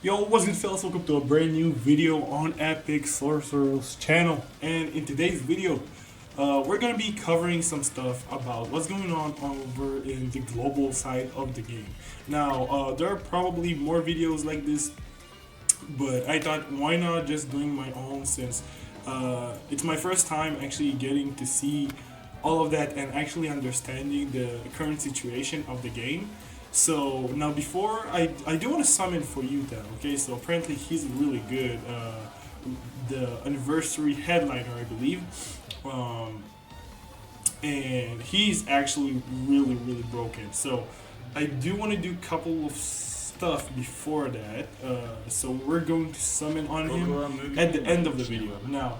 Yo, what's good fellas, welcome to a brand new video on EpicSorcerer's channel. And in today's video, we're gonna be covering some stuff about what's going on over in the global side of the game. Now, there are probably more videos like this, but I thought why not just doing my own, since it's my first time actually getting to see all of that and actually understanding the current situation of the game. So now before I do want to summon for Yuta, okay? So apparently he's really good, the anniversary headliner, I believe. Um, and he's actually really broken. So I do want to do a couple of stuff before that. So we're going to summon on him at the end of the video. Now,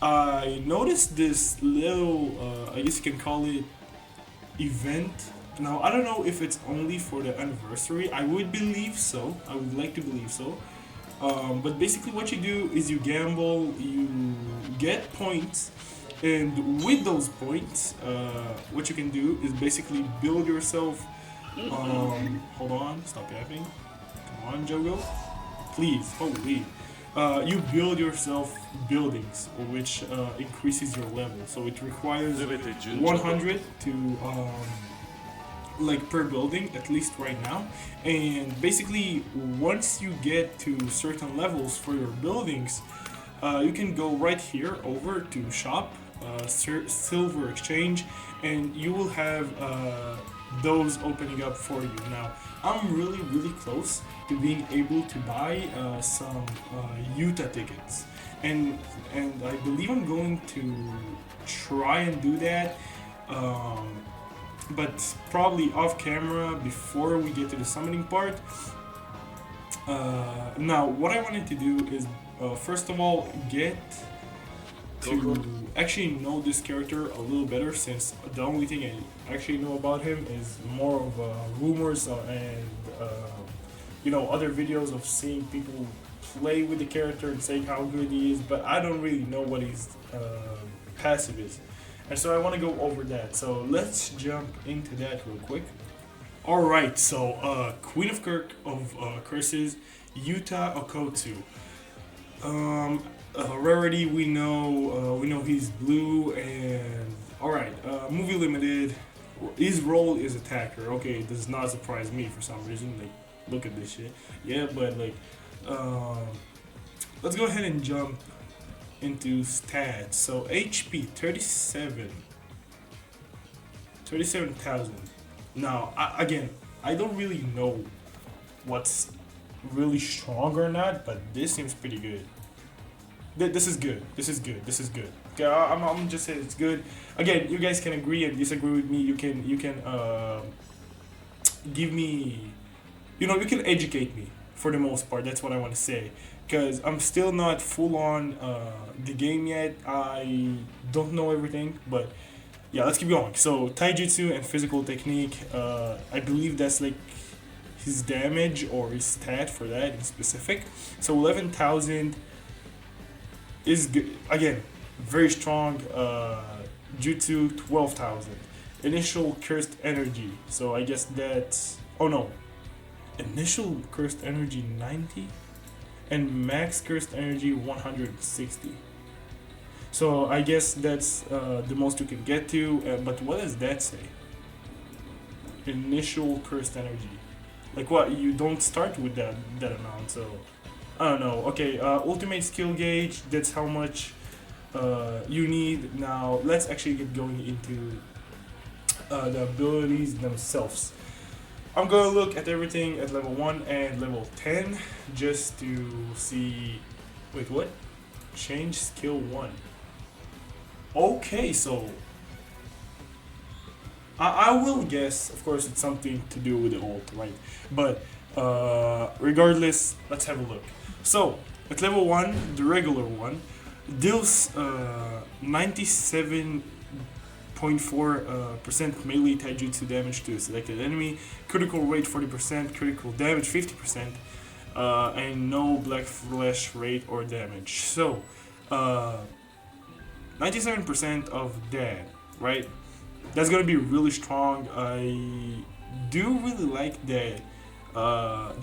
I noticed this little, I guess you can call it event. Now, I don't know if it's only for the anniversary. I would believe so. I would like to believe so. But basically, what you do is you gamble, you get points, and with those points, what you can do is basically build yourself. Hold on, stop yapping. Come on, Jogo. Please, holy. You build yourself buildings, which increases your level. So it requires 100 to like per building, at least right now. And basically, once you get to certain levels for your buildings, you can go right here over to shop, silver exchange, and you will have those opening up for you. Now, I'm really close to being able to buy some Yuta tickets, and I believe I'm going to try and do that. But probably off camera before we get to the summoning part. Now, what I wanted to do is, first of all, get to actually know this character a little better, since the only thing I actually know about him is more of rumors and other videos of seeing people play with the character and saying how good he is, but I don't really know what his passive is. And so I want to go over that. So let's jump into that real quick. Alright, so Queen of Curses, Yuta Okkotsu. Rarity, we know he's blue, and alright, movie limited. His role is attacker. Okay, it does not surprise me for some reason. Like, look at this shit. Yeah, but like, let's go ahead and jump into stats. So HP 37,000. Now, again, I don't really know what's really strong or not, but this seems pretty good. This is good. Okay, I'm just saying it's good. Again, you guys can agree and disagree with me. You can give me, you can educate me for the most part. That's what I want to say, because I'm still not full on the game yet. I don't know everything, but yeah, let's keep going. So taijutsu and physical technique, I believe that's like his damage or his stat for that in specific. So 11,000 is good. Again, very strong. Jutsu 12,000. Initial cursed energy. So I guess that's, oh no, initial cursed energy 90 and max cursed energy 160. So I guess that's the most you can get to. But what does that say? Initial cursed energy. Like what? You don't start with that amount. So I don't know. Okay, ultimate skill gauge. That's how much you need. Now let's actually get going into the abilities themselves. I'm gonna look at everything at level 1 and level 10 just to see. Wait, what? Change skill 1. Okay, so I will guess, of course, it's something to do with the ult, right? But regardless, let's have a look. So, at level 1, the regular one, deals 97.4% melee taijutsu damage to a selected enemy, critical rate 40%, critical damage 50%, and no black flesh rate or damage. So, 97% of that, right? That's gonna be really strong. I do really like the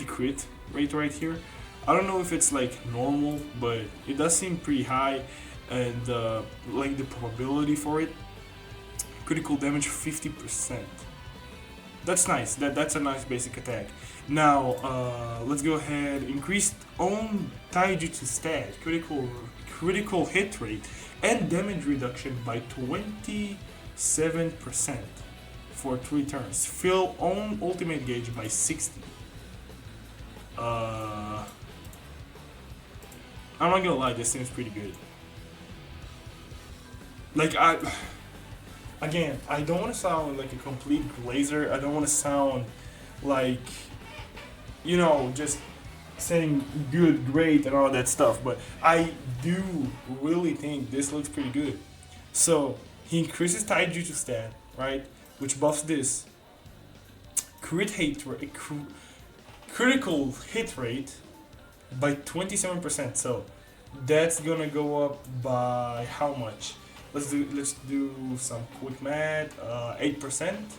crit rate right here. I don't know if it's like normal, but it does seem pretty high, and like the probability for it, critical damage 50%. That's nice. That's a nice basic attack. Now let's go ahead. Increased own taijutsu stat, critical hit rate, and damage reduction by 27% for 3 turns. Fill own ultimate gauge by 60. I'm not gonna lie, this seems pretty good. Like again, I don't want to sound like a complete glazer. I don't want to sound like, you know, just saying good, great, and all that stuff. But I do really think this looks pretty good. So he increases taijutsu stat, right, which buffs this. Critical hit rate by 27%. So that's gonna go up by how much? Let's do some quick math. 8%,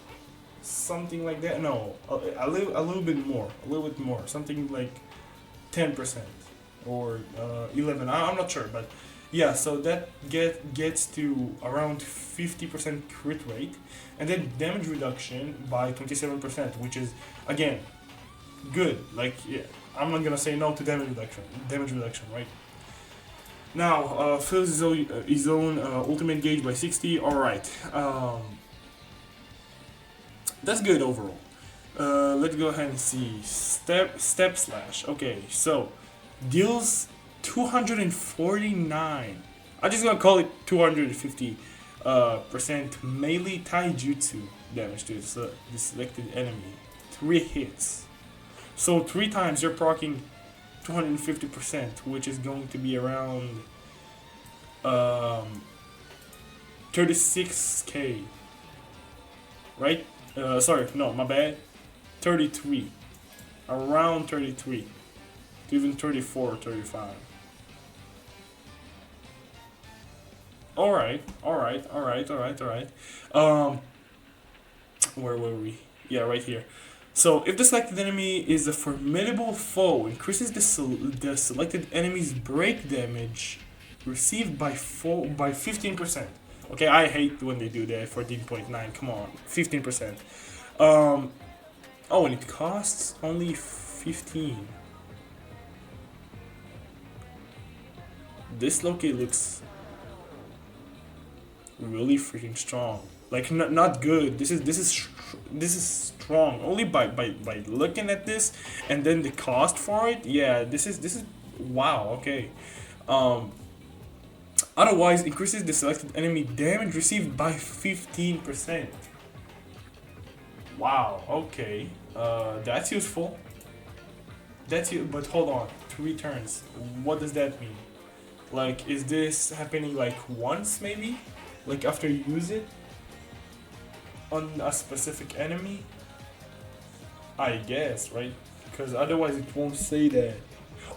something like that. No, a little bit more. Something like 10% or 11. I'm not sure, but yeah. So that gets to around 50% crit rate, and then damage reduction by 27%, which is again good. Like, yeah, I'm not gonna say no to damage reduction. Right? Now, fills his own ultimate gauge by 60. Alright. That's good overall. Let's go ahead and see. Step slash. Okay, so deals 249. I'm just gonna call it 250 percent melee taijutsu damage to the selected enemy. 3 hits. So 3 times you're proccing 250%, which is going to be around 36k, right? Sorry, no, my bad. 33, around 33, to even 34 or 35. All right. Where were we? Yeah, right here. So, if the selected enemy is a formidable foe, increases the selected enemy's break damage received by 15%. Okay, I hate when they do that. 14.9. Come on, 15%. Oh, and it costs only 15. This Loki looks really freaking strong. Like, not good. This is strong only by looking at this, and then the cost for it. Yeah, this is wow. Okay. Otherwise, increases the selected enemy damage received by 15%. Wow. Okay. That's useful. But hold on. 3 turns. What does that mean? Like, is this happening like once maybe? Like after you use it on a specific enemy? I guess, right? Because otherwise it won't say that.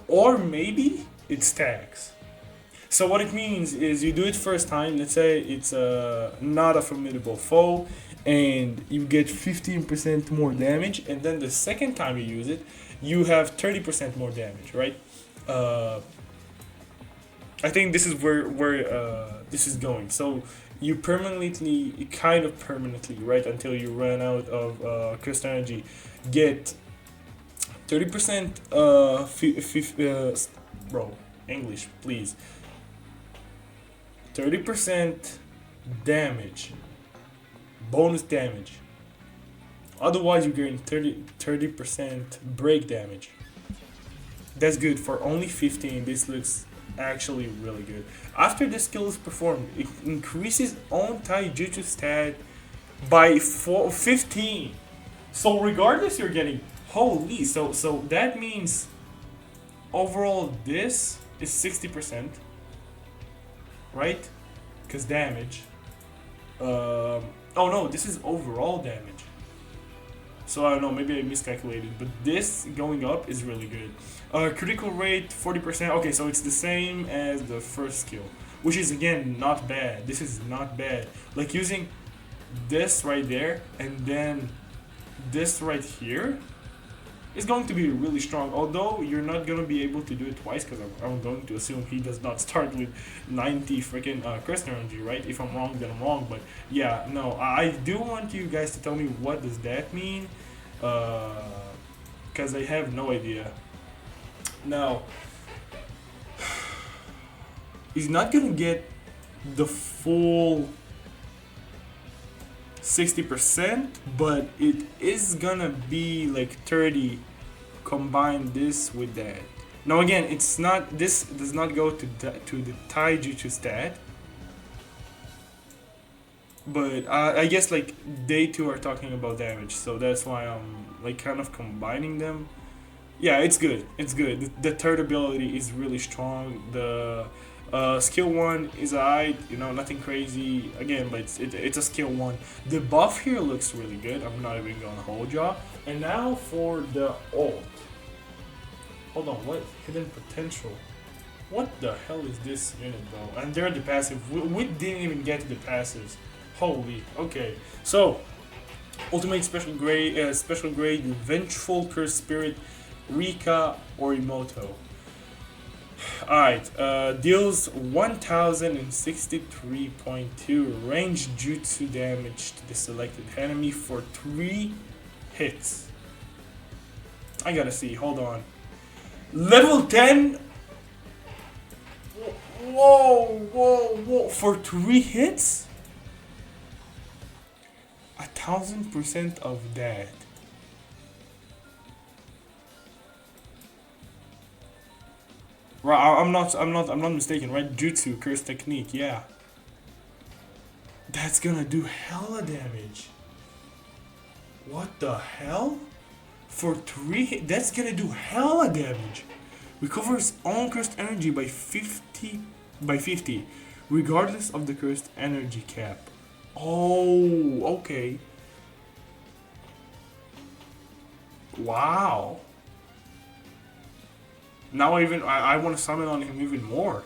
Or maybe it stacks. So what it means is you do it first time, let's say it's not a formidable foe, and you get 15% more damage, and then the second time you use it, you have 30% more damage, right? I think this is where this is going. So you kind of permanently, right, until you run out of crystal energy, get 30%. Bro, English, please. 30% damage, bonus damage. Otherwise, you're getting 30% break damage. That's good for only 15. This looks actually really good. After the skill is performed, it increases own taijutsu stat by 15. So regardless, you're getting holy. So that means overall this is 60%, right? Because damage. Oh no, this is overall damage. So I don't know, maybe I miscalculated, but this going up is really good. Critical rate 40%. Okay, so it's the same as the first skill, which is again not bad. This is not bad. Like using this right there and then this right here is going to be really strong. Although you're not gonna be able to do it twice, because I'm going to assume he does not start with 90 freaking crystal energy, right? If I'm wrong, then I'm wrong. But yeah, no, I do want you guys to tell me what does that mean, because I have no idea. Now, he's not gonna get the full 60%, but it is gonna be like 30. Combine this with that. Now again, it's not. This does not go to the taijutsu stat, but I guess like they two are talking about damage, so that's why I'm like kind of combining them. Yeah, it's good. It's good. The third ability is really strong. The skill 1 is alright, nothing crazy. Again, but it's a skill 1. The buff here looks really good. I'm not even gonna hold y'all. And now for the ult. Hold on, what? Hidden potential. What the hell is this unit though? And they're the passive. We didn't even get to the passives. Holy. Okay. So, ultimate special grade, vengeful curse spirit, Rika Orimoto. Alright, deals 1063.2 range jutsu damage to the selected enemy for 3 hits. I gotta see, hold on. Level 10? Whoa. For 3 hits? 1000% of that. Right, I'm not mistaken, right? Jutsu, curse technique, yeah. That's gonna do hella damage. What the hell? For 3 hits, that's gonna do hella damage. Recovers all cursed energy by 50, regardless of the cursed energy cap. Oh, okay. Wow. Now I want to summon on him even more.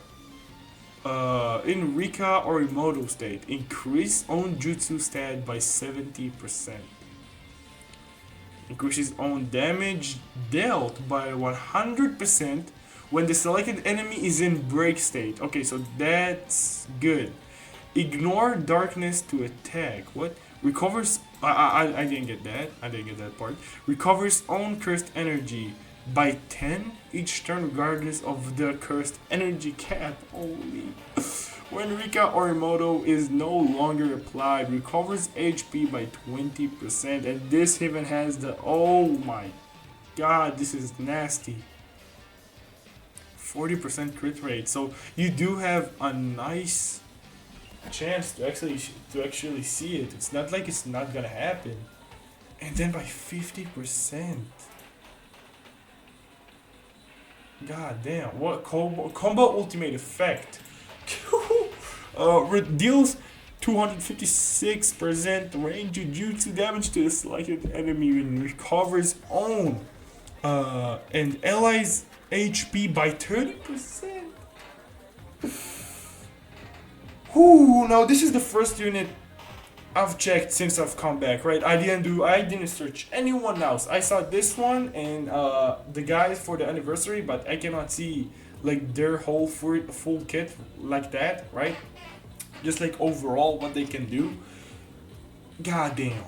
In Rika Orimoto state, increase own jutsu stat by 70%. Increases own damage dealt by 100% when the selected enemy is in break state. Okay, so that's good. Ignore darkness to attack. What? Recovers. I didn't get that. I didn't get that part. Recovers own cursed energy by 10 each turn, regardless of the cursed energy cap. Holy. When Rika Orimoto is no longer applied, recovers HP by 20%, and this even has the, oh my god, this is nasty, 40% crit rate. So you do have a nice chance to actually see it. It's not like it's not gonna happen. And then by 50%. God damn, what combo ultimate effect. Deals 256% range Jujutsu damage to the selected enemy and recovers own and allies HP by 30%. Whoo, now this is the first unit I've checked since I've come back, right? I didn't search anyone else. I saw this one and the guys for the anniversary, but I cannot see like their whole full kit like that, right? Just like overall what they can do. God damn.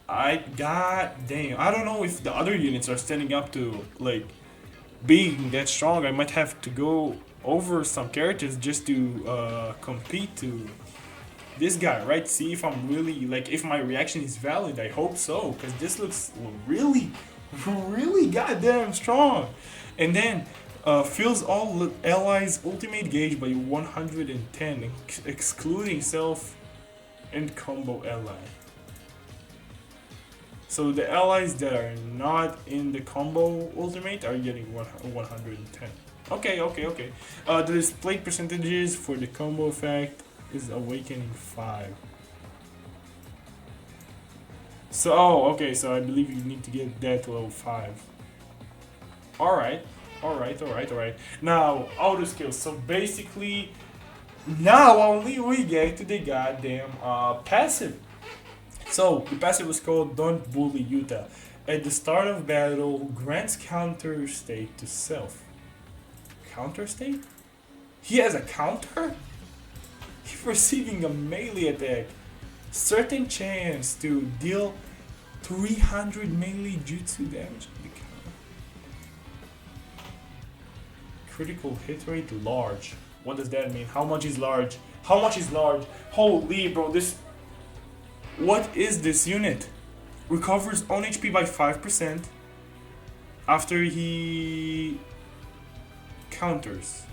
I don't know if the other units are standing up to like being that strong. I might have to go over some characters just to compete to this guy, right? See if I'm really, like, if my reaction is valid. I hope so, because this looks really goddamn strong. And then fills all allies ultimate gauge by 110, excluding self and combo ally. So the allies that are not in the combo ultimate are getting 110. Okay. The display percentages for the combo effect is awakening 5. So okay, so I believe you need to get that to level 5. Alright. Now auto skills. So basically now only we get to the goddamn passive. So the passive was called Don't Bully Yuta. At the start of battle, grants counter state to self. Counter state? He has a counter? He's receiving a melee attack. Certain chance to deal 300 melee jutsu damage. Critical hit rate large. What does that mean? How much is large? How much is large? Holy bro, this... What is this unit? Recovers own HP by 5% after he counters.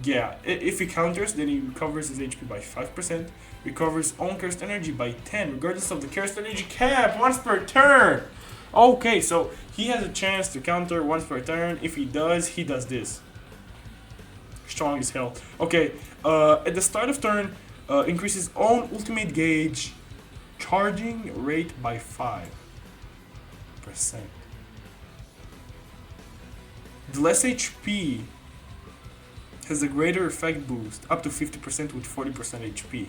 Yeah, if he counters, then he recovers his HP by 5%, recovers own cursed energy by 10, regardless of the cursed energy cap, once per turn. Okay, so he has a chance to counter once per turn. If he does this. Strong as hell. Okay, at the start of turn, increases own ultimate gauge charging rate by 5%. The less HP has a greater effect boost, up to 50% with 40% HP.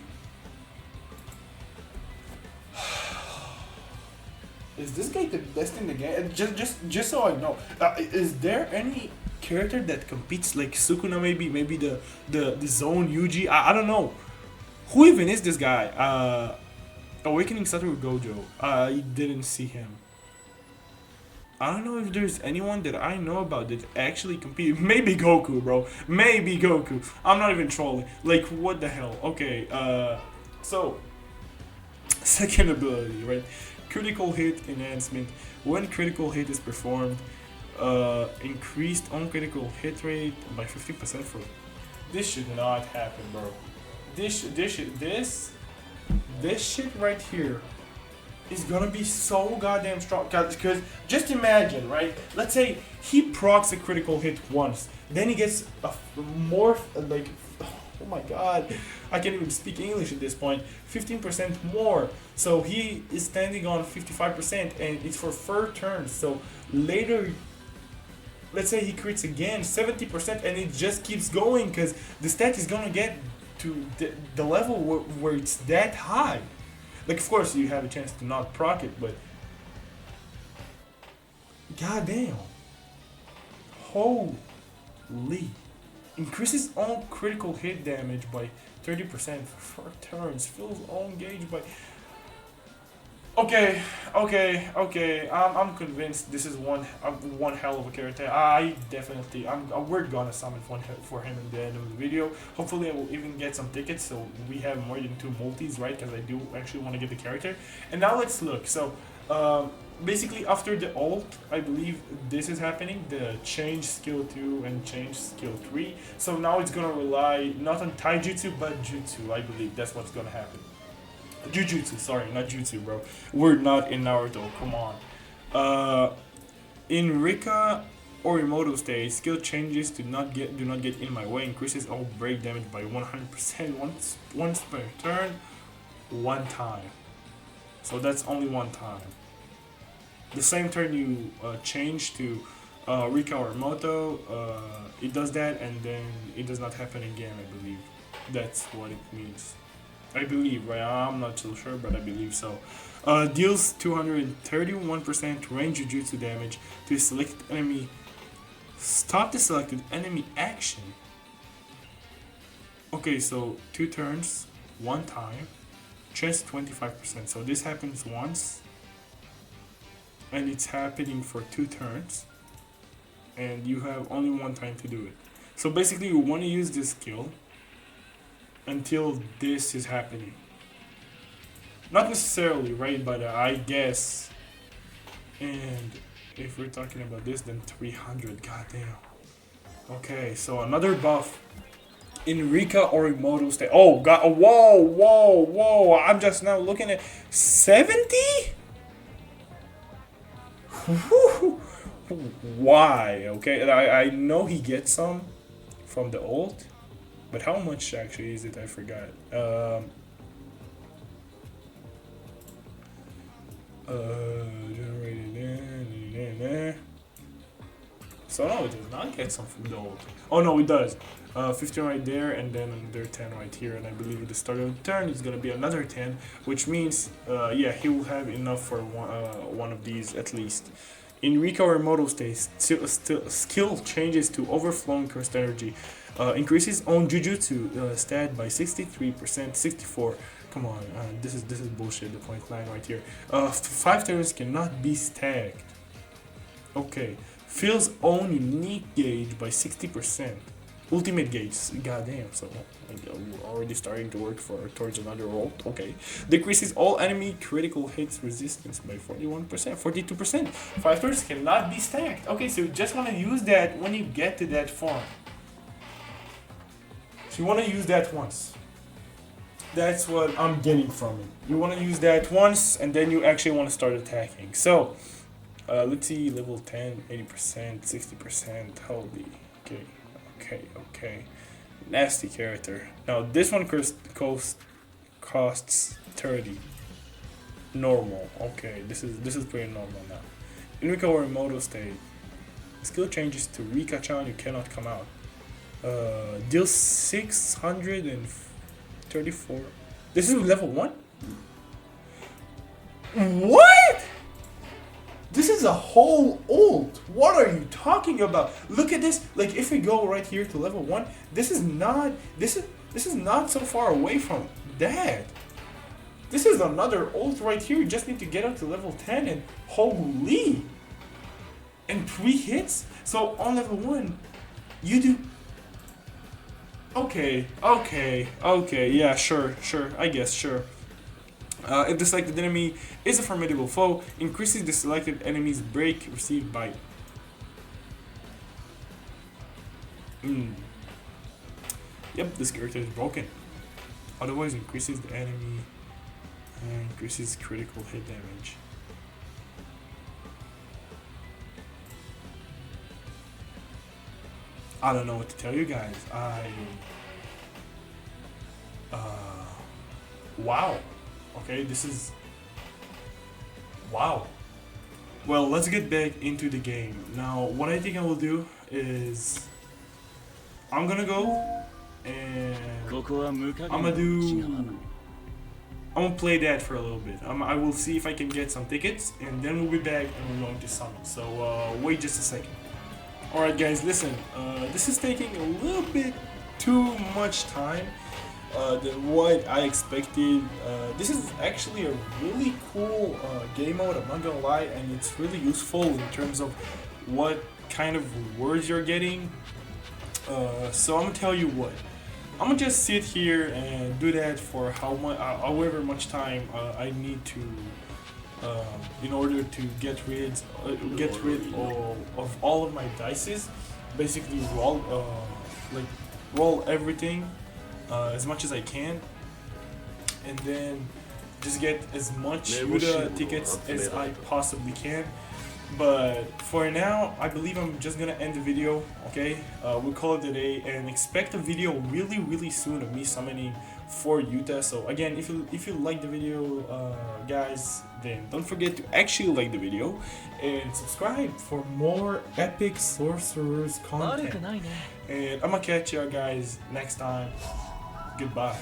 Is this guy the best in the game? Just so I know, is there any character that competes like Sukuna? Maybe the Zone Yuji. I don't know. Who even is this guy? Awakening Satoru Gojo. I didn't see him. I don't know if there's anyone that I know about that actually competed. Maybe Goku, bro. Maybe Goku. I'm not even trolling. Like, what the hell? Okay, so, second ability, right? Critical hit enhancement. When critical hit is performed, increased on critical hit rate by 50% for... This should not happen, bro. This shit right here is gonna be so goddamn strong. Because just imagine, right? Let's say he procs a critical hit once, then he gets a more like, oh my god, I can't even speak English at this point. 15% more. So he is standing on 55%, and it's for 4 turns. So later, let's say he crits again, 70%, and it just keeps going because the stat is gonna get to the level where it's that high. Like, of course, you have a chance to not proc it, but goddamn, holy, increases own critical hit damage by 30% for 4 turns, fills own gauge by... Okay, I'm convinced this is one hell of a character. We're gonna summon for him in the end of the video. Hopefully I will even get some tickets so we have more than 2 multis, right? Because I do actually want to get the character. And now let's look. So basically after the ult, I believe this is happening, the change skill 2 and change skill 3. So now it's gonna rely not on taijutsu but jutsu. I believe that's what's gonna happen. Jujutsu, sorry, not jutsu, bro. We're not in Naruto, come on. In Rika or Imoto stage, skill changes do not get in my way, increases all break damage by 100% once per turn, 1 time. So that's only 1 time. The same turn you change to Rika or Imoto, it does that, and then it does not happen again, I believe. That's what it means. I believe, right? I'm not too sure, but I believe so. Deals 231% range Jujutsu damage to a selected enemy. Stop the selected enemy action. Okay, so 2 turns, 1 time, chance 25%. So this happens once, and it's happening for 2 turns, and you have only 1 time to do it. So basically, you want to use this skill until this is happening. Not necessarily, right? But I guess. And if we're talking about this, then 300. Goddamn. Okay, so another buff in Rika or Imoto state. Oh god! Whoa! I'm just now looking at 70. Why? Okay, I know he gets some from the ult. But how much actually is it? I forgot. Generated. So no, it does not get something gold. Oh no, it does. 15 right there, and then another 10 right here, and I believe at the start of the turn it's gonna be another 10, which means yeah, he will have enough for one of these at least. In recover modal state, skill changes to overflowing cursed energy. Increases own Jujutsu stat by 63%, 64. Come on, this is bullshit. The point line right here. 5 turns cannot be stacked. Okay, fills own unique gauge by 60%. Ultimate gauge, goddamn. So we're already starting to work towards another ult. Okay, decreases all enemy critical hits resistance by 41%, 42%. 5 turns cannot be stacked. Okay, so you just want to use that when you get to that form. So you want to use that once. That's what I'm getting from it. You want to use that once, and then you actually want to start attacking. So let's see, level 10, 80%, 60%. Holy, okay. Nasty character. Now this one costs 30. Normal. Okay, this is pretty normal now. In recover modal state, skill changes to Rika-chan. You cannot come out. Deals 634. This is level 1? What? This is a whole ult. What are you talking about? Look at this. Like if we go right here to level 1, this is not so far away from that. This is another ult right here. You just need to get up to level 10 and holy. And 3 hits? So on level 1, you do. Okay, yeah, sure, I guess, sure. If the selected enemy is a formidable foe, increases the selected enemy's break received by. Yep, this character is broken. Otherwise, increases the enemy and increases critical hit damage. I don't know what to tell you guys. Wow. Okay, this is... Wow. Well, let's get back into the game. Now, what I think I will do is... I'm gonna go and... I'm gonna play that for a little bit. I will see if I can get some tickets, and then we'll be back and we're going to summon. So, wait just a second. Alright guys, listen, this is taking a little bit too much time than what I expected. This is actually a really cool game mode, I'm not gonna lie, and it's really useful in terms of what kind of rewards you're getting. So I'm gonna tell you what, I'm gonna just sit here and do that for however much time I need to in order to get rid of all of my dices. Basically roll everything as much as I can, and then just get as much Yuta tickets as I possibly can. But for now, I believe I'm just gonna end the video. Okay, we'll call it a day, and expect a video really soon of me summoning for Yuta. So again, if you like the video, guys, then don't forget to actually like the video and subscribe for more Epic Sorcerers content. And I'm gonna catch you guys next time. Goodbye.